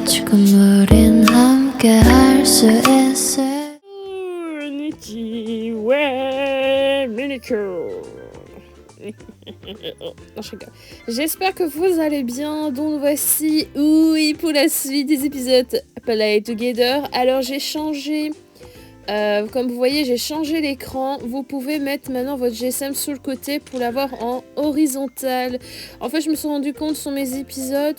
지금 우린 함께 할 수 있을 Nikki, ouais, Minico. Non, je rigole. J'espère que vous allez bien. Donc voici, oui, pour la suite des épisodes Play Together. Alors j'ai changé, comme vous voyez, j'ai changé l'écran. Vous pouvez mettre maintenant votre GSM sous le côté pour l'avoir en horizontal. En fait, je me suis rendu compte sur mes épisodes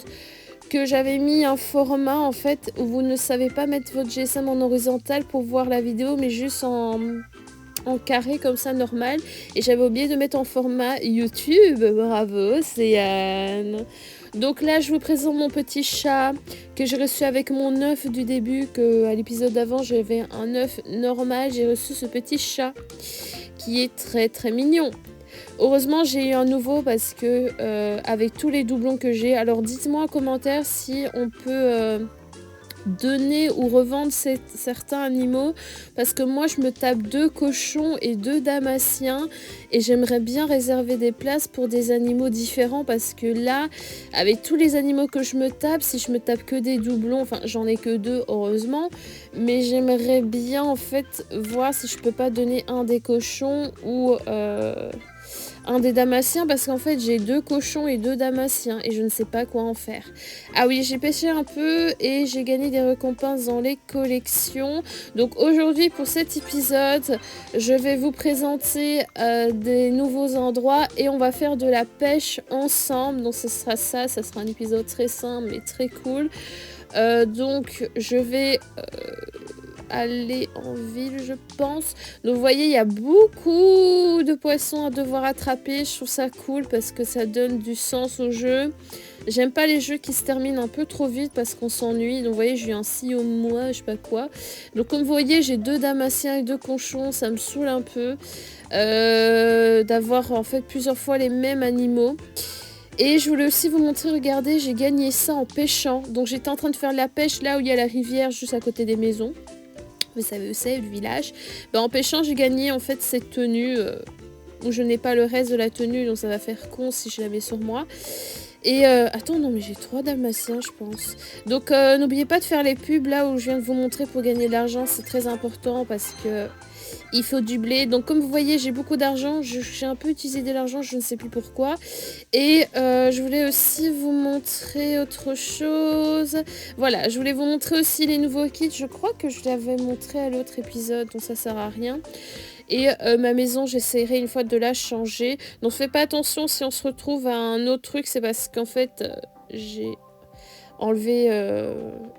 que j'avais mis un format en fait où vous ne savez pas mettre votre GSM en horizontal pour voir la vidéo, mais juste en carré comme ça normal, et j'avais oublié de mettre en format YouTube. Bravo, c'est Anne. Donc là je vous présente mon petit chat que j'ai reçu avec mon œuf du début, que à l'épisode d'avant j'avais un œuf normal. J'ai reçu ce petit chat qui est très très mignon. Heureusement j'ai eu un nouveau parce que avec tous les doublons que j'ai, alors dites-moi en commentaire si on peut donner ou revendre certains animaux, parce que moi je me tape 2 cochons et 2 damasciens et j'aimerais bien réserver des places pour des animaux différents, parce que là avec tous les animaux que je me tape, si je me tape que des doublons, enfin j'en ai que 2 heureusement, mais j'aimerais bien en fait voir si je peux pas donner un des cochons ou un des damasciens, parce qu'en fait j'ai 2 cochons et 2 damasciens et je ne sais pas quoi en faire. Ah oui, j'ai pêché un peu et j'ai gagné des récompenses dans les collections. Donc aujourd'hui pour cet épisode je vais vous présenter des nouveaux endroits et on va faire de la pêche ensemble. Donc ce sera ça sera un épisode très simple mais très cool. Donc je vais aller en ville, je pense. Donc vous voyez, il y a beaucoup de poissons à devoir attraper. Je trouve ça cool parce que ça donne du sens au jeu. J'aime pas les jeux qui se terminent un peu trop vite parce qu'on s'ennuie. Donc vous voyez, j'ai un si au mois, je sais pas quoi. Donc comme vous voyez, j'ai 2 damasciens et 2 cochons. Ça me saoule un peu d'avoir en fait plusieurs fois les mêmes animaux. Et je voulais aussi vous montrer, regardez, j'ai gagné ça en pêchant. Donc j'étais en train de faire de la pêche là où il y a la rivière juste à côté des maisons. Vous savez où c'est, le village. En pêchant, j'ai gagné en fait cette tenue où je n'ai pas le reste de la tenue, donc ça va faire con si je la mets sur moi. Et attends, non mais j'ai 3 dalmatiens je pense. Donc n'oubliez pas de faire les pubs là où je viens de vous montrer pour gagner de l'argent, c'est très important parce que il faut du blé. Donc comme vous voyez, j'ai beaucoup d'argent, j'ai un peu utilisé de l'argent, je ne sais plus pourquoi. Et je voulais aussi vous montrer autre chose. Voilà, je voulais vous montrer aussi les nouveaux kits. Je crois que je l'avais montré à l'autre épisode, donc ça sert à rien. Et ma maison, j'essaierai une fois de la changer. Donc faites pas attention si on se retrouve à un autre truc, c'est parce qu'en fait j'ai enlevé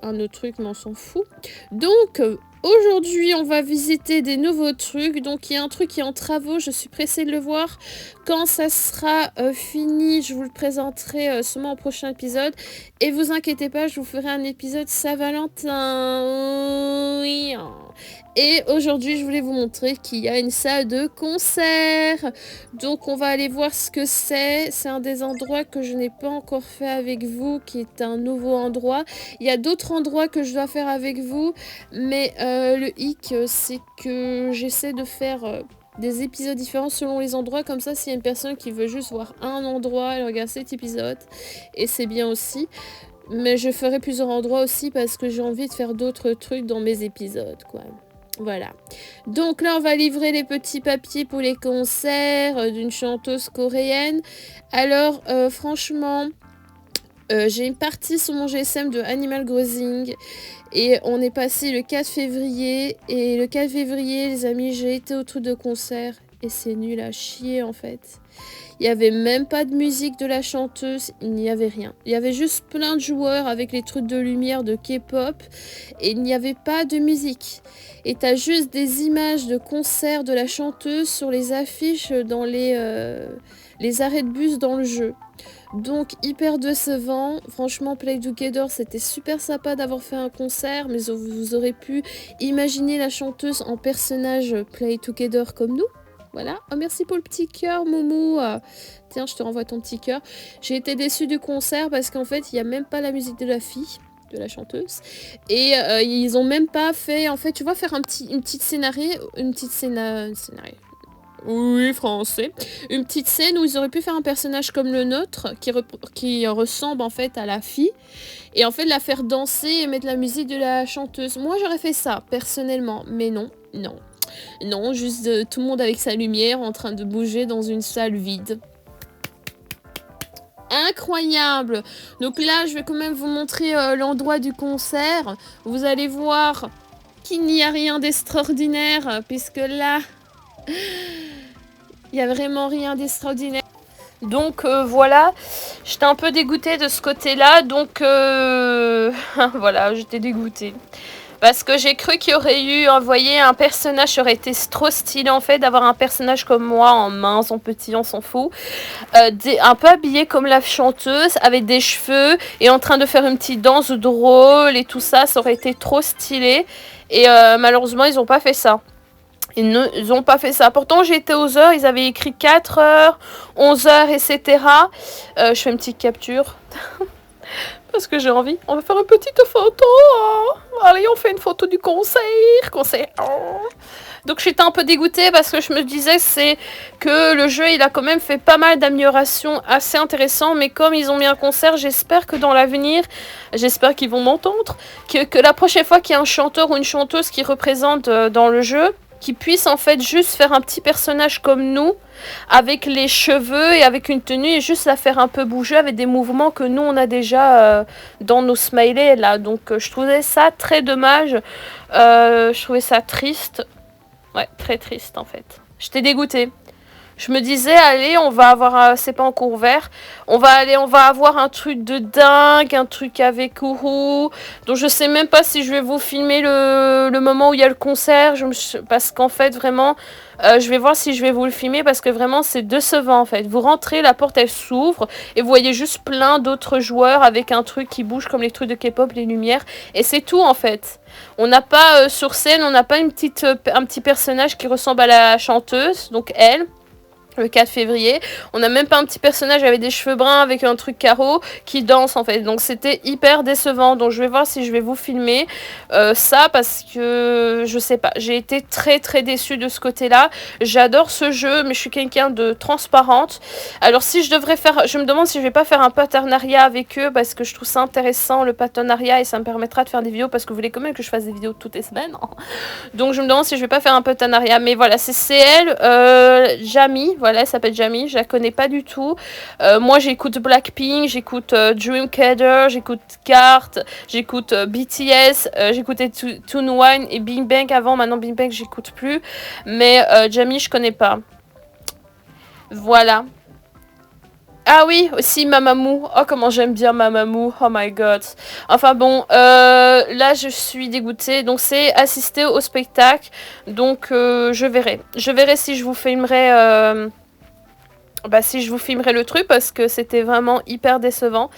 un autre truc, mais on s'en fout. Donc aujourd'hui, on va visiter des nouveaux trucs. Donc, il y a un truc qui est en travaux. Je suis pressée de le voir. Quand ça sera fini, je vous le présenterai sûrement au prochain épisode. Et vous inquiétez pas, je vous ferai un épisode Saint-Valentin. Oui. Et aujourd'hui, je voulais vous montrer qu'il y a une salle de concert. Donc, on va aller voir ce que c'est. C'est un des endroits que je n'ai pas encore fait avec vous, qui est un nouveau endroit. Il y a d'autres endroits que je dois faire avec vous, mais le hic, c'est que j'essaie de faire des épisodes différents selon les endroits. Comme ça, s'il y a une personne qui veut juste voir un endroit, elle regarde cet épisode. Et c'est bien aussi. Mais je ferai plusieurs endroits aussi parce que j'ai envie de faire d'autres trucs dans mes épisodes, quoi. Voilà. Donc là, on va livrer les petits papiers pour les concerts d'une chanteuse coréenne. Alors, franchement, j'ai une partie sur mon GSM de Animal Crossing et on est passé le 4 février. Et le 4 février, les amis, j'ai été au truc de concert et c'est nul à chier en fait. Il n'y avait même pas de musique de la chanteuse, il n'y avait rien. Il y avait juste plein de joueurs avec les trucs de lumière de K-pop et il n'y avait pas de musique. Et t'as juste des images de concerts de la chanteuse sur les affiches dans les arrêts de bus dans le jeu. Donc hyper décevant. Franchement, Play Together, c'était super sympa d'avoir fait un concert, mais vous aurez pu imaginer la chanteuse en personnage Play Together comme nous. Voilà. Oh, merci pour le petit cœur, Moumou. Tiens, je te renvoie ton petit cœur. J'ai été déçue du concert parce qu'en fait, il n'y a même pas la musique de la fille, de la chanteuse. Et ils ont même pas fait... En fait, tu vois, faire une petite scénario... Oui, français. Une petite scène où ils auraient pu faire un personnage comme le nôtre, qui ressemble en fait à la fille, et en fait la faire danser et mettre la musique de la chanteuse. Moi j'aurais fait ça, personnellement, mais non, non. Non, juste tout le monde avec sa lumière en train de bouger dans une salle vide. Incroyable! Donc là, je vais quand même vous montrer l'endroit du concert. Vous allez voir qu'il n'y a rien d'extraordinaire, puisque là, il n'y a vraiment rien d'extraordinaire. Donc voilà, j'étais un peu dégoûtée de ce côté-là, donc voilà, j'étais dégoûtée. Parce que j'ai cru qu'il y aurait eu, vous voyez, un personnage, aurait été trop stylé en fait, d'avoir un personnage comme moi, en mince, en petit, on s'en fout. Un peu habillé comme la chanteuse, avec des cheveux, et en train de faire une petite danse drôle et tout ça, ça aurait été trop stylé. Et malheureusement, ils n'ont pas fait ça. Ils n'ont pas fait ça. Pourtant, j'ai été aux heures, ils avaient écrit 4 heures, 11 heures, etc. Je fais une petite capture. Parce que j'ai envie. On va faire une petite photo. Hein. Allez, on fait une photo du concert. Donc j'étais un peu dégoûtée parce que je me disais c'est que le jeu il a quand même fait pas mal d'améliorations assez intéressantes. Mais comme ils ont mis un concert, j'espère que dans l'avenir, j'espère qu'ils vont m'entendre. Que la prochaine fois qu'il y a un chanteur ou une chanteuse qui représente dans le jeu, qui puisse en fait juste faire un petit personnage comme nous, avec les cheveux et avec une tenue, et juste la faire un peu bouger avec des mouvements que nous on a déjà dans nos smileys là. Donc je trouvais ça très dommage, je trouvais ça triste, ouais, très triste en fait. J'étais dégoûtée. Je me disais, allez, on va avoir, c'est pas encore ouvert, on va avoir un truc de dingue, un truc avec Ourou, donc je sais même pas si je vais vous filmer le moment où il y a le concert, parce qu'en fait, vraiment, je vais voir si je vais vous le filmer, parce que vraiment, c'est décevant, en fait. Vous rentrez, la porte, elle s'ouvre, et vous voyez juste plein d'autres joueurs avec un truc qui bouge comme les trucs de K-pop, les lumières, et c'est tout, en fait. On n'a pas, sur scène, on n'a pas un petit personnage qui ressemble à la chanteuse, donc elle. Le 4 février, on n'a même pas un petit personnage avec des cheveux bruns, avec un truc carreau, qui danse en fait. Donc c'était hyper décevant. Donc je vais voir si je vais vous filmer ça, parce que je sais pas. J'ai été très très déçue de ce côté-là. J'adore ce jeu, mais je suis quelqu'un de transparente. Alors si je devrais faire, je me demande si je vais pas faire un partenariat avec eux, parce que je trouve ça intéressant le partenariat, et ça me permettra de faire des vidéos, parce que vous voulez quand même que je fasse des vidéos toutes les semaines. Donc je me demande si je vais pas faire un partenariat. Mais voilà, c'est CL, Jamie. Voilà, elle s'appelle Jamie, je la connais pas du tout. Moi, j'écoute Blackpink, j'écoute Dreamcatcher, j'écoute Cart, j'écoute BTS, j'écoutais Toon One et Big Bang avant. Maintenant, Big Bang, j'écoute plus. Mais Jamie, je connais pas. Voilà. Ah oui, aussi Mamamoo. Oh, comment j'aime bien Mamamoo. Oh my god. Enfin bon, là je suis dégoûtée. Donc c'est assister au spectacle. Donc je verrai. Je verrai si je vous filmerai... si je vous filmerai le truc, parce que c'était vraiment hyper décevant.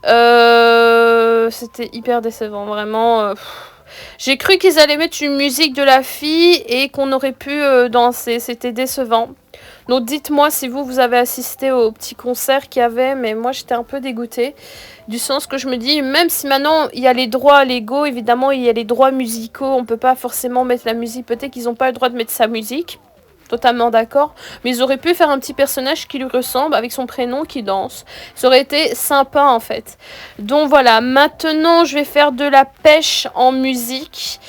C'était hyper décevant, vraiment. J'ai cru qu'ils allaient mettre une musique de la fille et qu'on aurait pu danser. C'était décevant. Donc dites-moi si vous avez assisté au petit concert qu'il y avait, mais moi j'étais un peu dégoûtée. Du sens que je me dis, même si maintenant il y a les droits légaux, évidemment il y a les droits musicaux, on peut pas forcément mettre la musique, peut-être qu'ils n'ont pas le droit de mettre sa musique. Totalement d'accord, mais ils auraient pu faire un petit personnage qui lui ressemble avec son prénom qui danse. Ça aurait été sympa en fait. Donc voilà, maintenant je vais faire de la pêche en musique.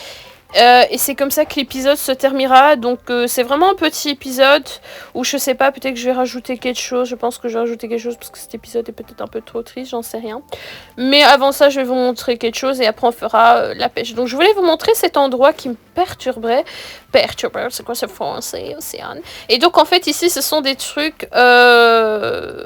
Et c'est comme ça que l'épisode se terminera. Donc c'est vraiment un petit épisode où je sais pas, peut-être que je vais rajouter quelque chose. Je pense que je vais rajouter quelque chose parce que cet épisode est peut-être un peu trop triste, j'en sais rien. Mais avant ça, je vais vous montrer quelque chose et après on fera la pêche. Donc je voulais vous montrer cet endroit qui me perturberait. Perturber, c'est quoi ce français, Océane? Et donc en fait ici ce sont des trucs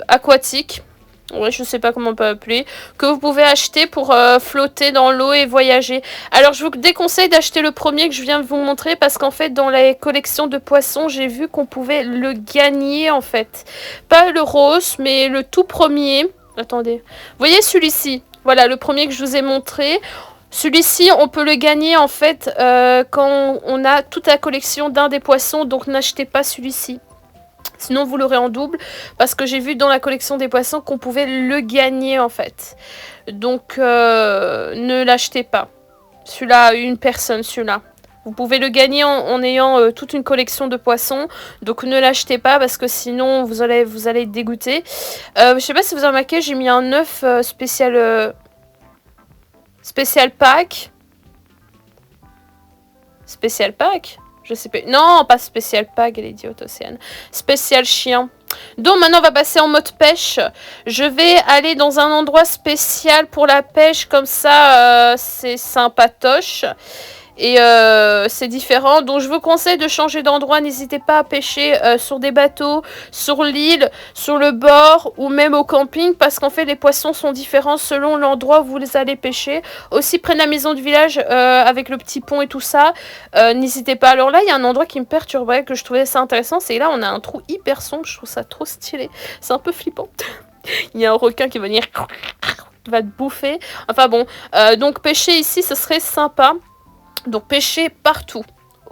aquatiques. Ouais, je sais pas comment on peut appeler, que vous pouvez acheter pour flotter dans l'eau et voyager. Alors je vous déconseille d'acheter le premier que je viens de vous montrer, parce qu'en fait dans les collections de poissons j'ai vu qu'on pouvait le gagner en fait. Pas le rose mais le tout premier. Attendez, vous voyez celui-ci, voilà le premier que je vous ai montré. Celui-ci, on peut le gagner en fait quand on a toute la collection d'un des poissons, donc n'achetez pas celui-ci. Sinon vous l'aurez en double, parce que j'ai vu dans la collection des poissons qu'on pouvait le gagner en fait. Donc ne l'achetez pas. Celui-là, une personne, celui-là. Vous pouvez le gagner en ayant toute une collection de poissons. Donc ne l'achetez pas parce que sinon vous allez être dégoûté. Je sais pas si vous avez remarqué, j'ai mis un œuf spécial pack. Spécial pack? Je sais pas. Non, pas spécial pack, elle est idiote, Océane. Spécial chien. Donc maintenant on va passer en mode pêche. Je vais aller dans un endroit spécial pour la pêche. Comme ça, c'est sympatoche. Et c'est différent. Donc je vous conseille de changer d'endroit. N'hésitez pas à pêcher sur des bateaux, sur l'île, sur le bord ou même au camping. Parce qu'en fait les poissons sont différents selon l'endroit où vous les allez pêcher. Aussi près de la maison du village avec le petit pont et tout ça. N'hésitez pas. Alors là il y a un endroit qui me perturbait, que je trouvais ça intéressant. C'est là on a un trou hyper sombre. Je trouve ça trop stylé. C'est un peu flippant. Il y a un requin qui va venir va te bouffer. Enfin bon. Donc pêcher ici ce serait sympa. Donc pêchez partout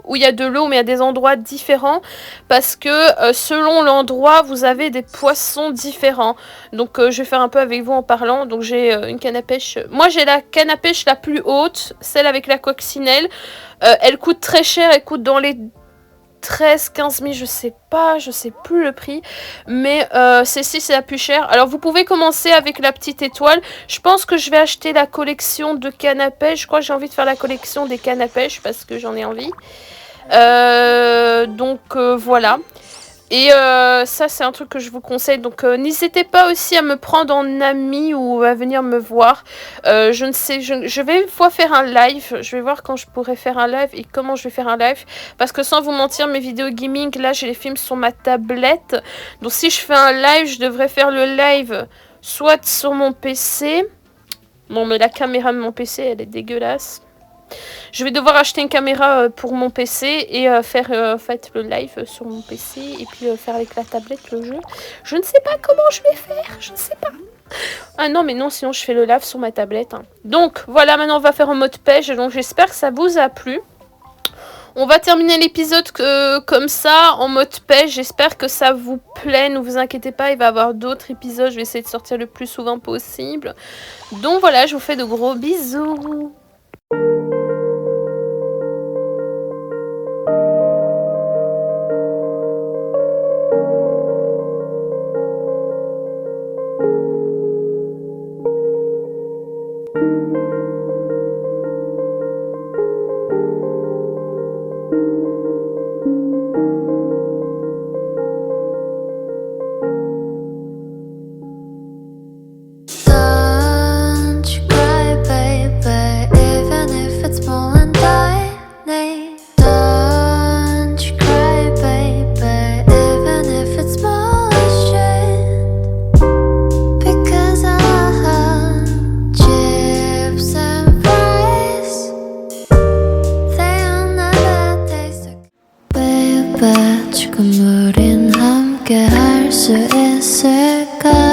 où il y a de l'eau, mais il y a des endroits différents parce que selon l'endroit, vous avez des poissons différents. Donc je vais faire un peu avec vous en parlant. Donc j'ai une canne à pêche. Moi j'ai la canne à pêche la plus haute, celle avec la coccinelle. Elle coûte très cher, elle coûte dans les 13-15 000, je sais plus le prix, mais celle-ci c'est la plus chère. Alors vous pouvez commencer avec la petite étoile. Je pense que je vais acheter la collection de cannes à pêche. Je crois que j'ai envie de faire la collection des cannes à pêche parce que j'en ai envie. Voilà. Et ça c'est un truc que je vous conseille. Donc n'hésitez pas aussi à me prendre en ami ou à venir me voir. Je ne sais, je vais une fois faire un live. Je vais voir quand je pourrai faire un live et comment je vais faire un live. Parce que sans vous mentir, mes vidéos gaming, là j'ai les films sur ma tablette. Donc si je fais un live, je devrais faire le live soit sur mon PC. Bon mais la caméra de mon PC elle est dégueulasse. Je vais devoir acheter une caméra pour mon PC et faire en fait le live sur mon PC et puis faire avec la tablette le jeu. Je ne sais pas comment je vais faire, je ne sais pas. Ah non mais non, sinon je fais le live sur ma tablette. Hein. Donc voilà, maintenant on va faire en mode pêche. Donc j'espère que ça vous a plu. On va terminer l'épisode comme ça, en mode pêche. J'espère que ça vous plaît, ne vous inquiétez pas, il va y avoir d'autres épisodes. Je vais essayer de sortir le plus souvent possible. Donc voilà, je vous fais de gros bisous. Don't you cry, baby, even if it's more than tiny. Don't you cry, baby, even if it's more shit. Because I have chips and fries. They'll never taste again. Baby, 지금 우린 함께 할 수 있을까?